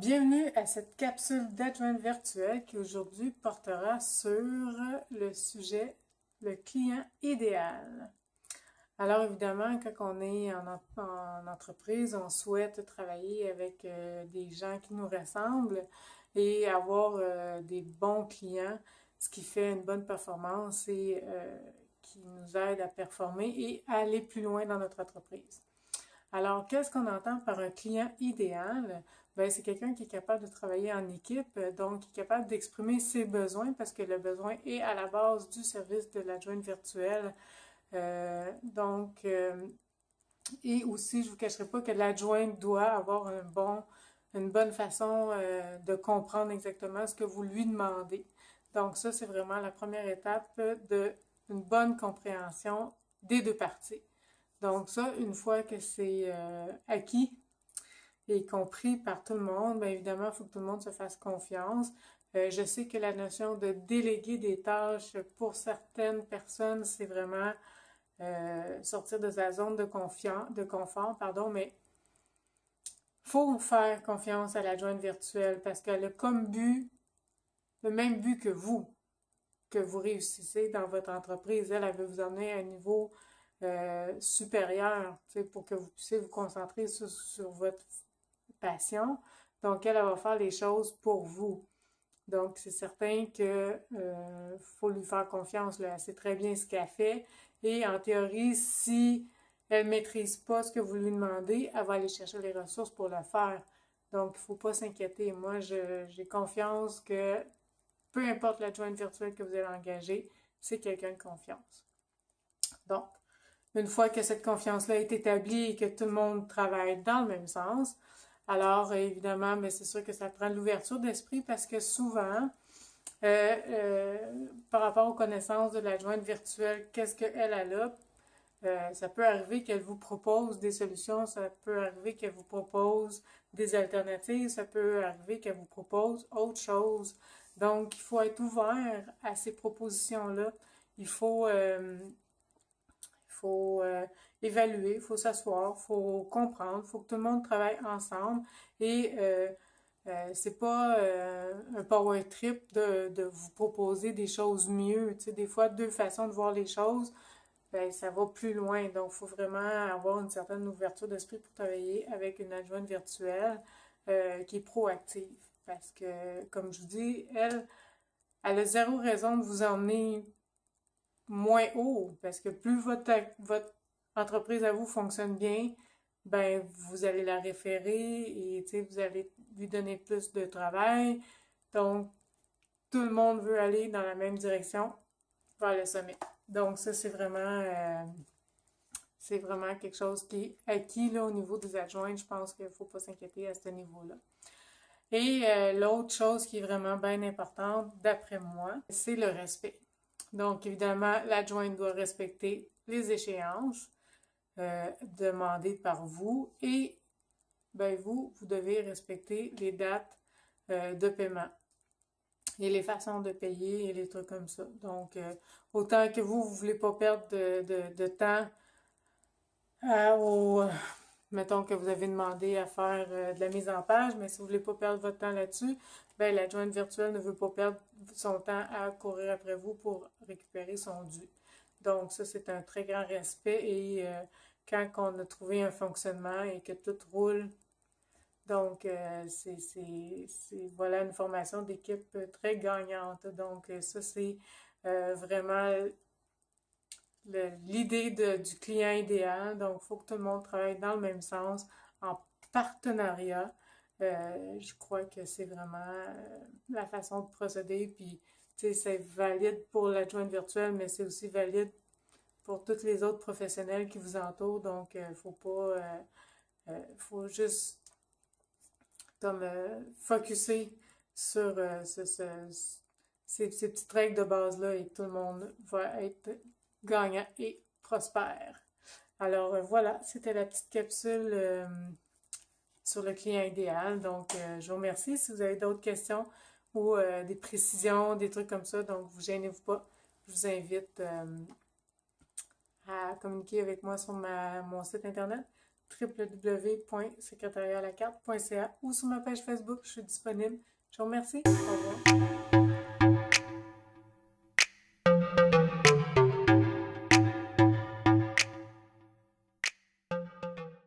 Bienvenue à cette capsule d'adjointe virtuelle qui aujourd'hui portera sur le sujet le client idéal. Alors évidemment, quand on est en entreprise, on souhaite travailler avec des gens qui nous ressemblent et avoir des bons clients, ce qui fait une bonne performance et qui nous aide à performer et à aller plus loin dans notre entreprise. Alors, qu'est-ce qu'on entend par un client idéal? Ben, c'est quelqu'un qui est capable de travailler en équipe, donc qui est capable d'exprimer ses besoins parce que le besoin est à la base du service de l'adjointe virtuelle. Et aussi, je ne vous cacherai pas que l'adjointe doit avoir une bonne façon de comprendre exactement ce que vous lui demandez. Donc ça, c'est vraiment la première étape d'une bonne compréhension des deux parties. Donc ça, une fois que c'est acquis et compris par tout le monde, bien évidemment, il faut que tout le monde se fasse confiance. Je sais que la notion de déléguer des tâches pour certaines personnes, c'est vraiment sortir de sa zone de confort, pardon, mais faut faire confiance à l'adjointe virtuelle parce qu'elle a comme but, le même but que vous réussissez dans votre entreprise. Elle veut vous emmener à un niveau supérieur, pour que vous puissiez vous concentrer sur votre passion. Donc, elle va faire les choses pour vous. Donc, c'est certain que faut lui faire confiance, là. Elle sait très bien ce qu'elle fait. Et en théorie, si elle maîtrise pas ce que vous lui demandez, elle va aller chercher les ressources pour le faire. Donc, il faut pas s'inquiéter. Moi, j'ai confiance que peu importe l'adjointe virtuelle que vous allez engager, c'est quelqu'un de confiance. Donc, une fois que cette confiance-là est établie et que tout le monde travaille dans le même sens, alors évidemment, mais c'est sûr que ça prend de l'ouverture d'esprit parce que souvent, par rapport aux connaissances de l'adjointe virtuelle, qu'est-ce qu'elle a là? Ça peut arriver qu'elle vous propose des solutions, ça peut arriver qu'elle vous propose des alternatives, ça peut arriver qu'elle vous propose autre chose. Donc, il faut être ouvert à ces propositions-là. Il faut, évaluer, il faut s'asseoir, il faut comprendre, il faut que tout le monde travaille ensemble et c'est pas un power trip de vous proposer des choses mieux. Tu sais, des fois, deux façons de voir les choses, ben, ça va plus loin. Donc, il faut vraiment avoir une certaine ouverture d'esprit pour travailler avec une adjointe virtuelle qui est proactive. Parce que, comme je vous dis, elle a zéro raison de vous emmener moins haut, parce que plus votre entreprise à vous fonctionne bien, ben vous allez la référer et vous allez lui donner plus de travail. Donc, tout le monde veut aller dans la même direction vers le sommet. Donc, ça, c'est vraiment quelque chose qui est acquis là, au niveau des adjoints. Je pense qu'il ne faut pas s'inquiéter à ce niveau-là. Et l'autre chose qui est vraiment bien importante, d'après moi, c'est le respect. Donc, évidemment, l'adjointe doit respecter les échéances demandées par vous et ben, vous devez respecter les dates de paiement et les façons de payer et les trucs comme ça. Donc, autant que vous ne voulez pas perdre de temps mettons que vous avez demandé à faire de la mise en page, mais si vous ne voulez pas perdre votre temps là-dessus, ben l'adjointe virtuelle ne veut pas perdre son temps à courir après vous pour récupérer son dû. Donc ça, c'est un très grand respect et quand on a trouvé un fonctionnement et que tout roule, donc voilà une formation d'équipe très gagnante. Donc ça, c'est vraiment l'idée du client idéal. Donc, il faut que tout le monde travaille dans le même sens, en partenariat. Je crois que c'est vraiment la façon de procéder. Puis, tu sais, c'est valide pour l'adjointe virtuelle, mais c'est aussi valide pour tous les autres professionnels qui vous entourent. Donc, faut pas, faut juste comme focusser sur ces petites règles de base-là et tout le monde va être gagnant et prospère. Alors voilà, c'était la petite capsule sur le client idéal. Donc, je vous remercie. Si vous avez d'autres questions ou des précisions, des trucs comme ça, donc vous gênez-vous pas. Je vous invite à communiquer avec moi sur mon site internet www.secrétariatlacarte.ca ou sur ma page Facebook, je suis disponible. Je vous remercie. Au revoir.